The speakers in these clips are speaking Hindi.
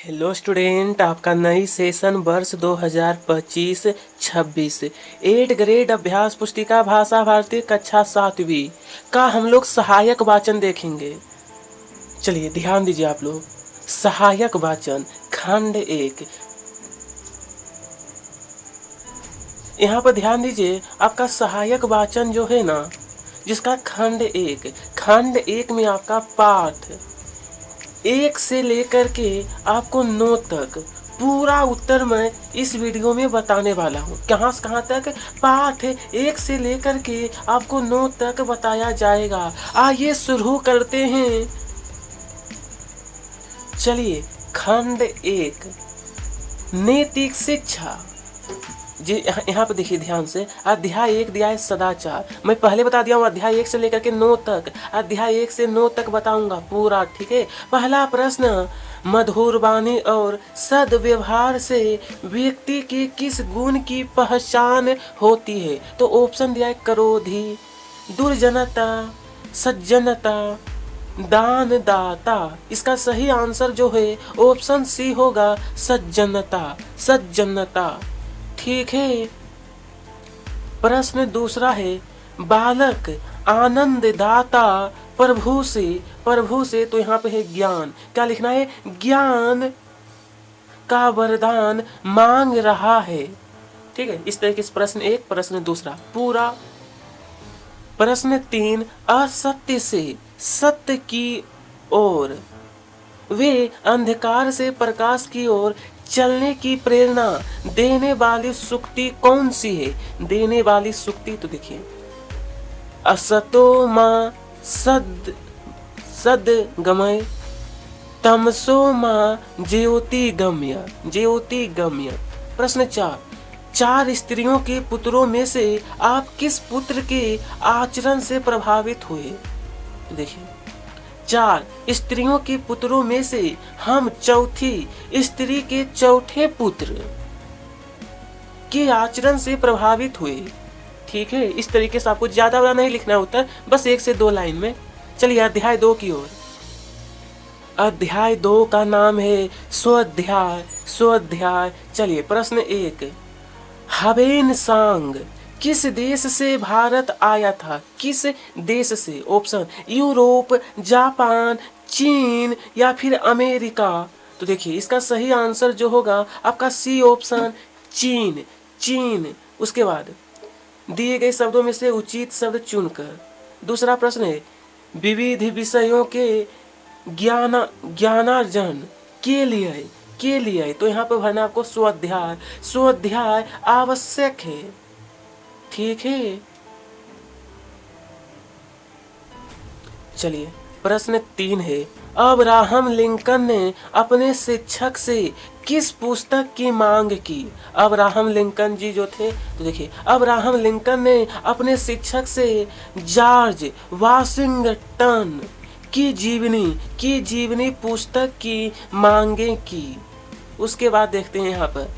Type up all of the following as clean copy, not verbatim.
हेलो स्टूडेंट, आपका नई सेशन वर्ष 2025-26 8 ग्रेड अभ्यास पुस्तिका भाषा भारती कक्षा 7वीं का हम लोग सहायक वाचन देखेंगे। चलिए ध्यान दीजिए आप लोग। सहायक वाचन खंड 1। यहाँ पर ध्यान दीजिए, आपका सहायक वाचन जो है ना, जिसका खंड 1 में आपका पाठ 1 से लेकर के आपको 9 तक पूरा उत्तर मैं इस वीडियो में बताने वाला हूँ। कहाँ से कहाँ तक? पाठ 1 से लेकर के आपको 9 तक बताया जाएगा। आइए शुरू करते हैं। चलिए, खंड 1 नैतिक शिक्षा जी। यहाँ पे देखिए ध्यान से, अध्याय 1 दिया है सदाचार। मैं पहले बता दिया हूँ, अध्याय 1 से लेकर के 9 तक, अध्याय 1 से 9 तक बताऊंगा पूरा, ठीक है। पहला प्रश्न, मधुर वाणी और सद्व्यवहार से व्यक्ति के किस गुण की पहचान होती है? तो ऑप्शन दिया है क्रोधी, दुर्जनता, सज्जनता, दानदाता। इसका सही आंसर जो है ऑप्शन सी होगा, सज्जनता। सज्जनता, ठीक है। प्रश्न दूसरा है, बालक आनंद दाता प्रभु से तो यहाँ पे है ज्ञान। क्या लिखना है? ज्ञान का वरदान मांग रहा है, ठीक है। इस तरीके से प्रश्न 1, प्रश्न दूसरा पूरा। प्रश्न 3, असत्य से सत्य की ओर, वे अंधकार से प्रकाश की ओर चलने की प्रेरणा देने वाली सुक्ति कौन सी है? देने वाली सुक्ति तो देखिए, असतो मां सद्गमय, तमसो मां ज्योतिगम्य। ज्योतिगम्य। प्रश्न 4, 4 स्त्रियों के पुत्रों में से आप किस पुत्र के आचरण से प्रभावित हुए? देखिए, 4 स्त्रियों के पुत्रों में से हम चौथी स्त्री के चौथे पुत्र के आचरण से प्रभावित हुए, ठीक है। इस तरीके से आपको ज्यादा बड़ा नहीं लिखना होता, बस 1 से 2 लाइन में। चलिए अध्याय 2 की ओर। अध्याय 2 का नाम है स्वाध्याय। स्वाध्याय। चलिए प्रश्न 1, हवेन सांग किस देश से भारत आया था? किस देश से? ऑप्शन यूरोप, जापान, चीन या फिर अमेरिका। तो देखिए, इसका सही आंसर जो होगा आपका सी ऑप्शन, चीन। चीन। उसके बाद दिए गए शब्दों में से उचित शब्द चुनकर। दूसरा प्रश्न है, विविध विषयों के ज्ञानार्जन के लिए तो यहाँ पर भरना आपको स्वाध्याय। स्वाध्याय आवश्यक है, ठीक है। चलिए प्रश्न 3 है, अब्राहम लिंकन ने अपने शिक्षक से किस पुस्तक की मांग की? अब्राहम लिंकन जी जो थे, तो देखिए, अब्राहम लिंकन ने अपने शिक्षक से जॉर्ज वाशिंगटन की जीवनी पुस्तक की मांगे की। उसके बाद देखते हैं यहाँ पर,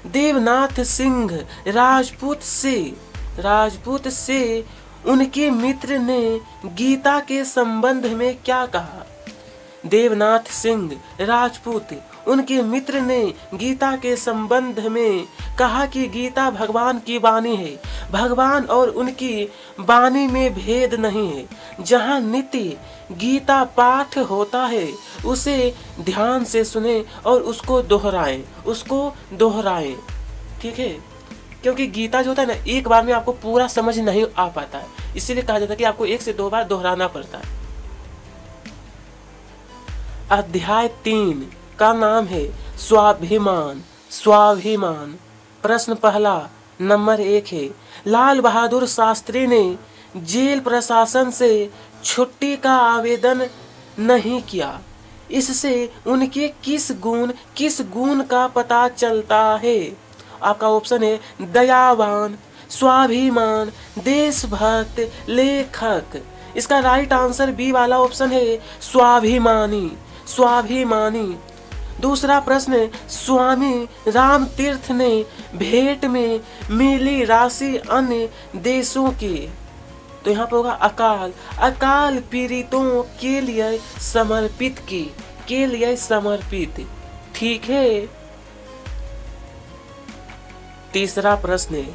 देवनाथ सिंह राजपूत से उनके मित्र ने गीता के संबंध में क्या कहा? देवनाथ सिंह राजपूत, उनके मित्र ने गीता के संबंध में कहा कि गीता भगवान की वाणी है। भगवान और उनकी वाणी में भेद नहीं है। जहाँ नित्य गीता पाठ होता है उसे ध्यान से सुने और उसको दोहराएं, ठीक है। क्योंकि गीता जो होता है ना, एक बार में आपको पूरा समझ नहीं आ पाता है, इसीलिए कहा जाता है कि आपको 1 से 2 बार दोहराना पड़ता है। अध्याय 3 का नाम है स्वाभिमान। स्वाभिमान। प्रश्न पहला नंबर 1 है, लाल बहादुर शास्त्री ने जेल प्रशासन से छुट्टी का आवेदन नहीं किया। इससे उनके किस गुण का पता चलता है? आपका ऑप्शन है दयावान, स्वाभिमान, देशभक्त, लेखक। इसका राइट आंसर बी वाला ऑप्शन है स्वाभिमानी। स्वाभिमानी। दूसरा प्रश्न, स्वामी राम तीर्थ ने भेंट में मिली राशि अन्य देशों की, तो यहाँ पर होगा अकाल पीड़ितों के लिए समर्पित की। के लिए समर्पित। ठीक है। तीसरा प्रश्न है,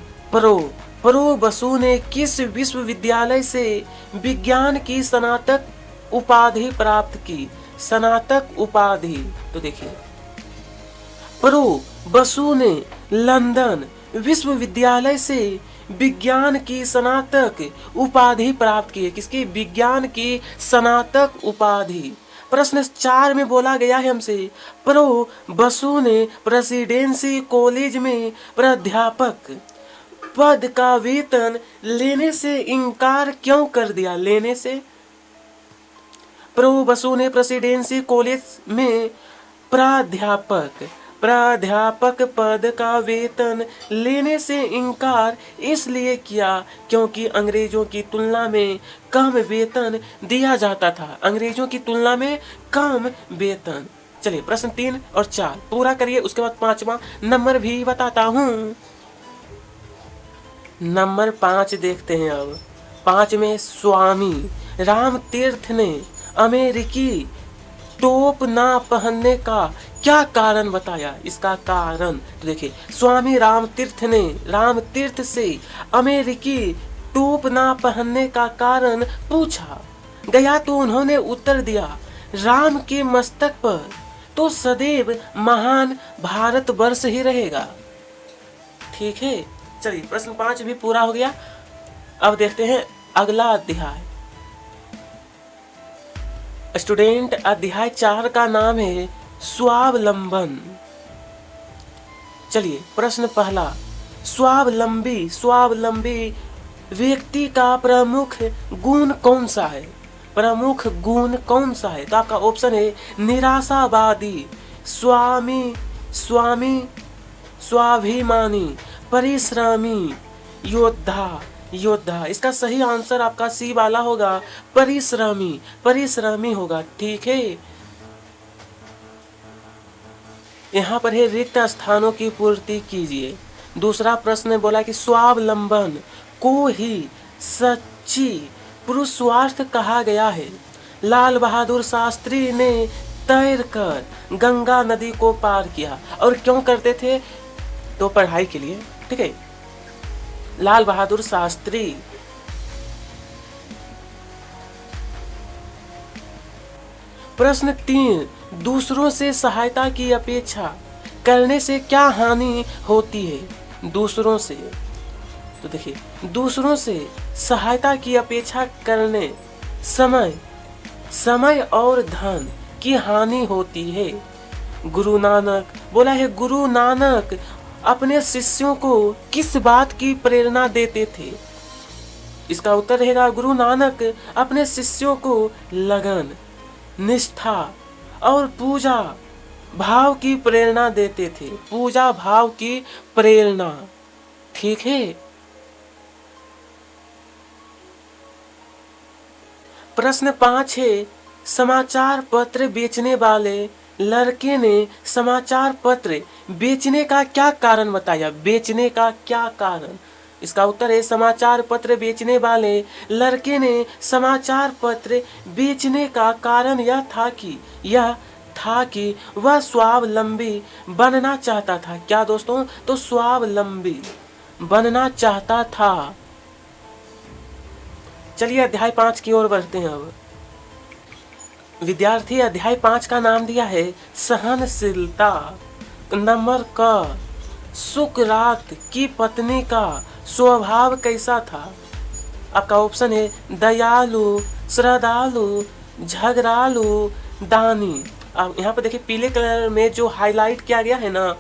प्रो बसु ने किस विश्वविद्यालय से विज्ञान की स्नातक उपाधि प्राप्त की? स्नातक उपाधि। तो देखिए, प्रो बसु ने लंदन विश्वविद्यालय से विज्ञान की स्नातक उपाधि प्राप्त की है। किसकी? विज्ञान की स्नातक उपाधि। प्रश्न 4 में बोला गया है हमसे, प्रो बसु ने प्रेसिडेंसी कॉलेज में प्राध्यापक पद का वेतन लेने से इनकार क्यों कर दिया? लेने से। प्रो बसु ने प्रेसिडेंसी कॉलेज में प्राध्यापक पद का वेतन लेने से इनकार इसलिए किया क्योंकि अंग्रेजों की तुलना में कम वेतन दिया जाता था। अंग्रेजों की तुलना में कम वेतन। चलिए प्रश्न 3 और 4 पूरा करिए, उसके बाद 5वां नंबर भी बताता हूँ। नंबर 5 देखते हैं अब। 5 में स्वामी राम तीर्थ ने अमेरिकी टोप ना पहनने का क्या कारण बताया? इसका कारण तो देखिए, स्वामी राम तीर्थ से अमेरिकी टोप ना पहनने का कारण पूछा गया तो उन्होंने उत्तर दिया, राम के मस्तक पर तो सदैव महान भारतवर्ष ही रहेगा। ठीक है। चलिए प्रश्न 5 भी पूरा हो गया। अब देखते हैं अगला अध्याय। स्टूडेंट, अध्याय 4 का नाम है स्वावलंबन। चलिए प्रश्न पहला, स्वावलंबी व्यक्ति का प्रमुख गुण कौन सा है? प्रमुख गुण कौन सा है? तो आपका ऑप्शन है निराशावादी, स्वाभिमानी, परिश्रमी, योद्धा। इसका सही आंसर आपका सी वाला होगा, परिश्रमी होगा। ठीक है। यहाँ पर है रिक्त स्थानों की पूर्ति कीजिए। दूसरा प्रश्न बोला कि स्वावलंबन को ही सच्ची पुरुषार्थ कहा गया है। लाल बहादुर शास्त्री ने तैरकर गंगा नदी को पार किया और क्यों करते थे? तो पढ़ाई के लिए। ठीक है। लाल बहादुर शास्त्री। प्रश्न 3, दूसरों से सहायता की अपेक्षा करने से क्या हानि होती है? दूसरों से तो देखिए, दूसरों से सहायता की अपेक्षा करने समय और धन की हानि होती है। गुरु नानक बोला है, गुरु नानक अपने शिष्यों को किस बात की प्रेरणा देते थे? इसका उत्तर रहेगा, गुरु नानक अपने शिष्यों को लगन, निष्ठा और पूजा भाव की प्रेरणा देते थे। पूजा भाव की प्रेरणा। ठीक है। प्रश्न 5 है, समाचार पत्र बेचने वाले लड़के ने समाचार पत्र बेचने का क्या कारण बताया? बेचने का क्या कारण? इसका उत्तर है, समाचार पत्र बेचने वाले लड़के ने समाचार पत्र बेचने का कारण यह था कि वह स्वावलंबी बनना चाहता था। क्या दोस्तों? तो स्वावलंबी बनना चाहता था। चलिए अध्याय 5 की ओर बढ़ते हैं। अब विद्यार्थी, अध्याय 5 का नाम दिया है सहनशीलता। नंबर क, सुकरात की पत्नी का स्वभाव कैसा था? आपका ऑप्शन है दयालु, श्रद्धालु, झगड़ालू, दानी। अब यहाँ पर देखिए पीले कलर में जो हाईलाइट किया गया है ना,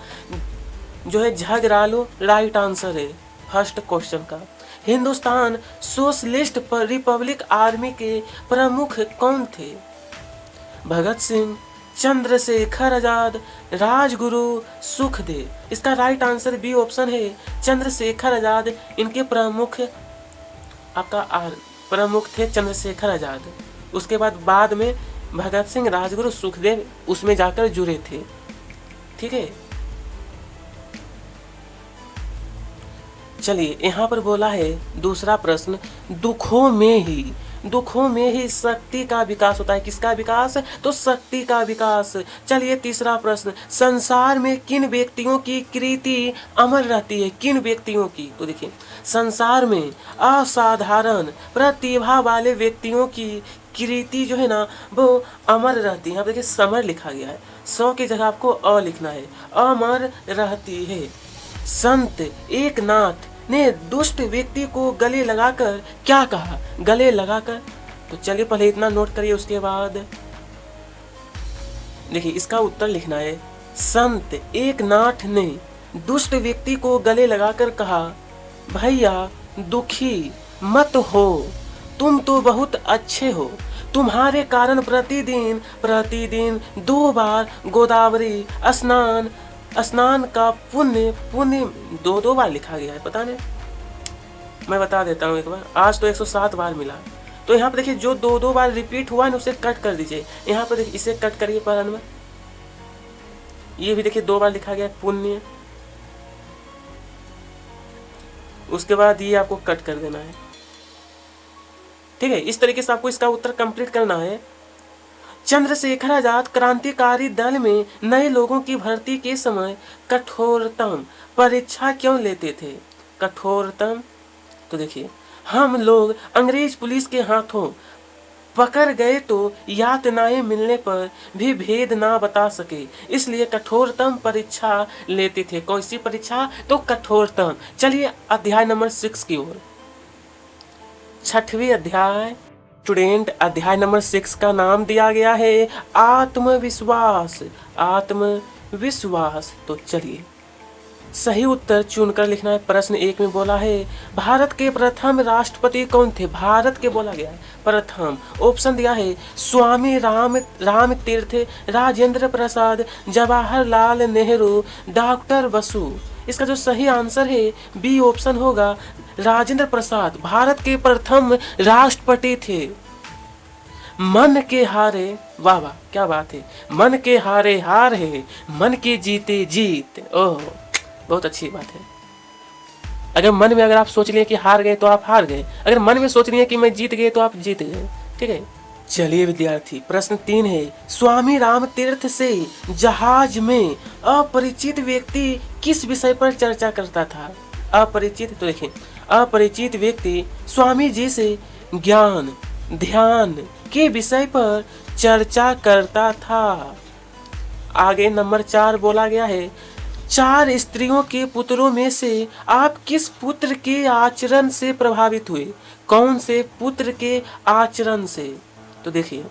जो है झगड़ालू, राइट आंसर है फर्स्ट क्वेश्चन का। हिंदुस्तान सोशलिस्ट रिपब्लिक आर्मी के प्रमुख कौन थे? भगत सिंह, चंद्रशेखर आजाद, राजगुरु, सुखदेव। इसका राइट आंसर बी ऑप्शन है चंद्रशेखर आजाद। इनके प्रमुख प्रमुख थे चंद्रशेखर आजाद। उसके बाद में भगत सिंह, राजगुरु, सुखदेव उसमें जाकर जुड़े थे। ठीक है। चलिए यहाँ पर बोला है दूसरा प्रश्न, दुखों में ही दुखों में ही शक्ति का विकास होता है। किसका विकास? तो शक्ति का विकास। चलिए तीसरा प्रश्न, संसार में किन व्यक्तियों की कीर्ति अमर रहती है? किन व्यक्तियों की? तो देखिए, संसार में असाधारण प्रतिभा वाले व्यक्तियों की कीर्ति जो है ना वो अमर रहती है। यहाँ पे देखिए समर लिखा गया है, सौ की जगह आपको अ लिखना है, अमर रहती है। संत एकनाथ ने दुष्ट व्यक्ति को गले लगाकर क्या कहा? गले लगाकर, तो चलिए पहले इतना नोट करिए, उसके बाद देखिए इसका उत्तर लिखना है। संत एकनाथ ने दुष्ट व्यक्ति को गले लगाकर कहा, भैया दुखी मत हो, तुम तो बहुत अच्छे हो, तुम्हारे कारण प्रतिदिन 2 बार गोदावरी स्नान का पुण्य 2 बार लिखा गया है, पता नहीं, मैं बता देता हूँ एक बार। आज तो 107 बार मिला। तो यहाँ पे देखिए जो 2 बार रिपीट हुआ है ना उसे कट कर दीजिए। यहाँ पे देखिए इसे कट करिए पहले में, ये भी देखिए 2 बार लिखा गया है पुण्य, उसके बाद ये आपको कट कर देना है। ठीक है, इस तरीके से आपको इसका उत्तर कंप्लीट करना है। चंद्रशेखर आजाद क्रांतिकारी दल में नए लोगों की भर्ती के समय कठोरतम परीक्षा क्यों लेते थे? कठोरतम, तो देखिए हम लोग अंग्रेज पुलिस के हाथों पकड़ गए तो यातनाएं मिलने पर भी भेद ना बता सके, इसलिए कठोरतम परीक्षा लेते थे। कौन सी परीक्षा? तो कठोरतम। चलिए अध्याय नंबर 6 की ओर। 6वां अध्याय, स्टूडेंट, अध्याय नंबर 6 का नाम दिया गया है आत्मविश्वास। आत्मविश्वास। तो चलिए सही उत्तर चुनकर लिखना है। प्रश्न 1 में बोला है भारत के प्रथम राष्ट्रपति कौन थे? भारत के बोला गया है प्रथम। ऑप्शन दिया है स्वामी राम तीर्थ, राजेंद्र प्रसाद, जवाहरलाल नेहरू, डॉक्टर बसु। इसका जो सही आंसर है बी ऑप्शन होगा, राजेंद्र प्रसाद भारत के प्रथम राष्ट्रपति थे। मन के हारे, वाह वाह क्या बात है, मन के हारे हार है, मन के जीते जीत। ओह बहुत अच्छी बात है। अगर मन में अगर आप सोच लिए कि हार गए तो आप हार गए, अगर मन में सोच लिए कि मैं जीत गए तो आप जीत गए। ठीक है, चलिए विद्यार्थी, प्रश्न 3 है स्वामी राम तीर्थ से जहाज में अपरिचित व्यक्ति किस विषय पर चर्चा करता था? अपरिचित, तो देखिए अपरिचित व्यक्ति स्वामी जी से ज्ञान ध्यान के विषय पर चर्चा करता था। आगे नंबर 4 बोला गया है 4 स्त्रियों के पुत्रों में से आप किस पुत्र के आचरण से प्रभावित हुए? कौन से पुत्र के आचरण से? तो देखिए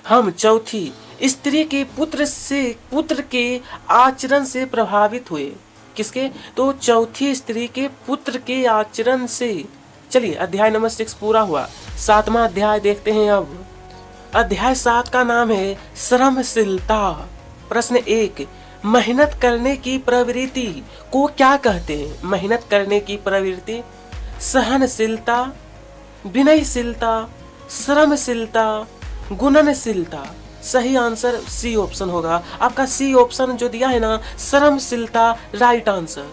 हम चौथी स्त्री के पुत्र के आचरण से प्रभावित हुए। किसके? तो चौथी स्त्री के पुत्र के आचरण से। चलिए अध्याय नंबर 6 पूरा हुआ। 7वां अध्याय देखते हैं अब। अध्याय 7 का नाम है श्रमशीलता। प्रश्न 1 मेहनत करने की प्रवृत्ति को क्या कहते हैं? मेहनत करने की प्रवृत्ति सहनशीलता, विनयशीलता, श्रमशीलता, गुणनशीलता। सही आंसर सी ऑप्शन होगा आपका। सी ऑप्शन जो दिया है ना श्रमशीलता राइट आंसर।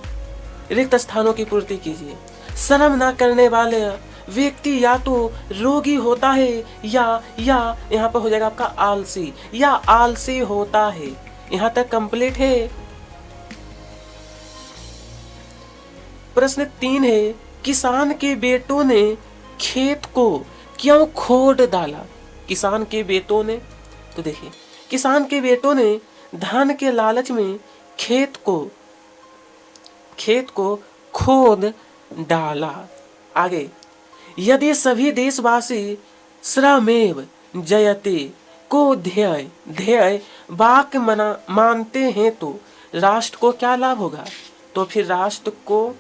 रिक्त स्थानों की पूर्ति कीजिए। श्रम न करने वाले व्यक्ति या तो रोगी होता है या यहाँ पर हो जाएगा आपका आलसी, या आलसी होता है। यहाँ तक कंप्लीट है। प्रश्न 3 है किसान के बेटों ने खेत को क्यों खोद डाला? किसान के बेटों ने, तो देखिए किसान के बेटों ने धन के लालच में खेत को खोद डाला। आगे यदि सभी देशवासी श्रमेव जयते को ध्येय वाक्य मानते हैं तो राष्ट्र को क्या लाभ होगा? तो फिर राष्ट्र को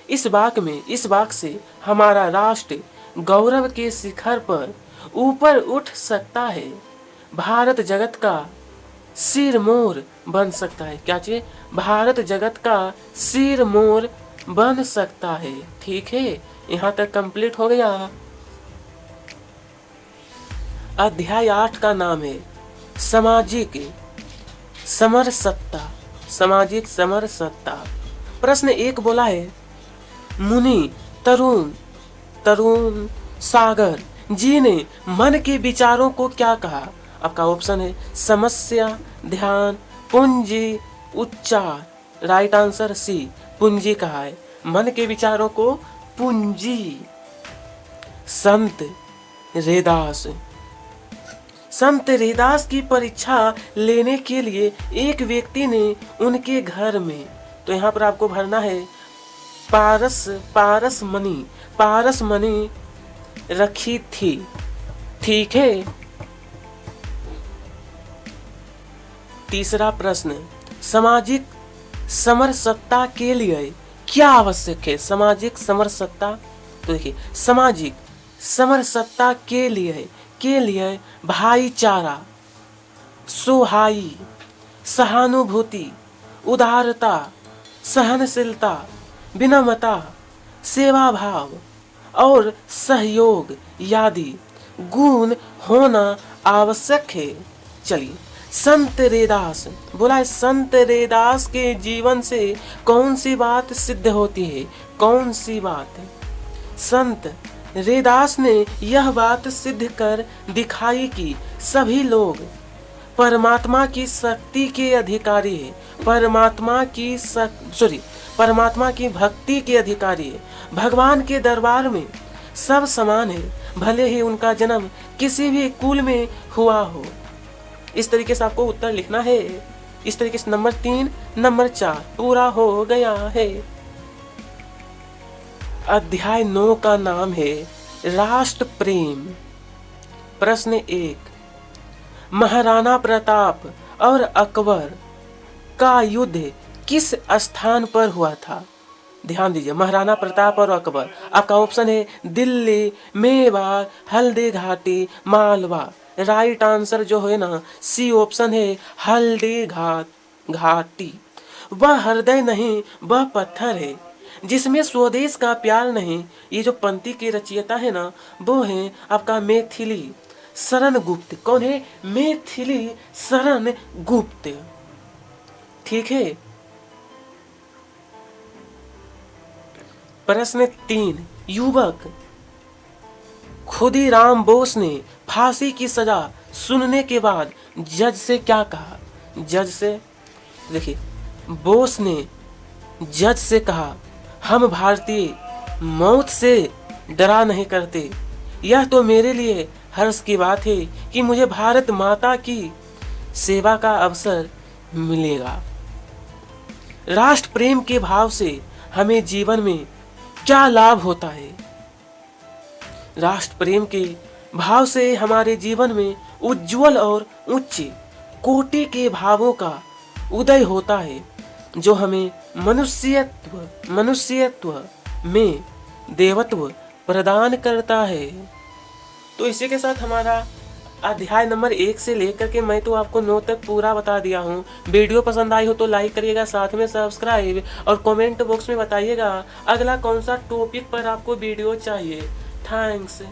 इस वाक्य से हमारा राष्ट्र गौरव के शिखर पर ऊपर उठ सकता है। भारत जगत का सिरमौर बन सकता है। क्या चाहिए? भारत जगत का सिरमौर बन सकता है। ठीक है, यहाँ तक कंप्लीट हो गया। अध्याय 8 का नाम है सामाजिक समरसत्ता। सामाजिक समरसत्ता। प्रश्न 1 बोला है मुनि तरुण सागर जी ने मन के विचारों को क्या कहा? आपका ऑप्शन है समस्या, ध्यान, पूंजी, उच्चार। राइट आंसर सी, पूंजी कहा है। मन के विचारों को पूंजी। संत रैदास की परीक्षा लेने के लिए एक व्यक्ति ने उनके घर में, तो यहाँ पर आपको भरना है पारस मणि रखी थी। ठीक है। तीसरा प्रश्न, सामाजिक समरसता के लिए क्या आवश्यक है? सामाजिक समरसता, तो देखिए सामाजिक समरसता के लिए भाईचारा, सुहाई, सहानुभूति, उदारता, सहनशीलता, विनम्रता, सेवा भाव और सहयोग आदि गुण होना आवश्यक है। चलिए, संत रैदास बोला है, संत रैदास के जीवन से कौन सी बात सिद्ध होती है? कौन सी बात? संत रैदास ने यह बात सिद्ध कर दिखाई कि सभी लोग परमात्मा की शक्ति के अधिकारी है, परमात्मा की भक्ति के अधिकारी है, भगवान के दरबार में सब समान है, भले ही उनका जन्म किसी भी कुल में हुआ हो। इस तरीके से आपको उत्तर लिखना है। इस तरीके से नंबर 3, नंबर 4 पूरा हो गया है। अध्याय 9 का नाम है राष्ट्र प्रेम। प्रश्न 1, महाराणा प्रताप और अकबर का युद्ध किस स्थान पर हुआ था? ध्यान दीजिए, महाराणा प्रताप और अकबर। आपका ऑप्शन है दिल्ली, मेवाड़, हल्दी घाटी, मालवा। राइट आंसर जो है ना, सी ऑप्शन है हल्दी घाटी। वह हृदय नहीं, वह पत्थर है जिसमें स्वदेश का प्यार नहीं। ये जो पंक्ति के रचयिता है ना, वो है आपका मैथिली शरण गुप्त। कौन है? मैथिली शरण गुप्त। ठीक है। प्रश्न 3, युवक खुदीराम बोस ने फांसी की सजा सुनने के बाद जज से क्या कहा? जज से देखिए, बोस ने जज से कहा, हम भारतीय मौत से डरा नहीं करते। यह तो मेरे लिए हर्ष की बात है कि मुझे भारत माता की सेवा का अवसर मिलेगा। राष्ट्र प्रेम के भाव से हमें जीवन में क्या लाभ होता है? राष्ट्र प्रेम के भाव से हमारे जीवन में उज्जवल और उच्च कोटि के भावों का उदय होता है, जो हमें मनुष्यत्व में देवत्व प्रदान करता है। तो इसी के साथ हमारा अध्याय नंबर 1 से लेकर के मैं तो आपको 9 तक पूरा बता दिया हूँ। वीडियो पसंद आई हो तो लाइक करिएगा, साथ में सब्सक्राइब, और कमेंट बॉक्स में बताइएगा अगला कौन सा टॉपिक पर आपको वीडियो चाहिए। थैंक्स।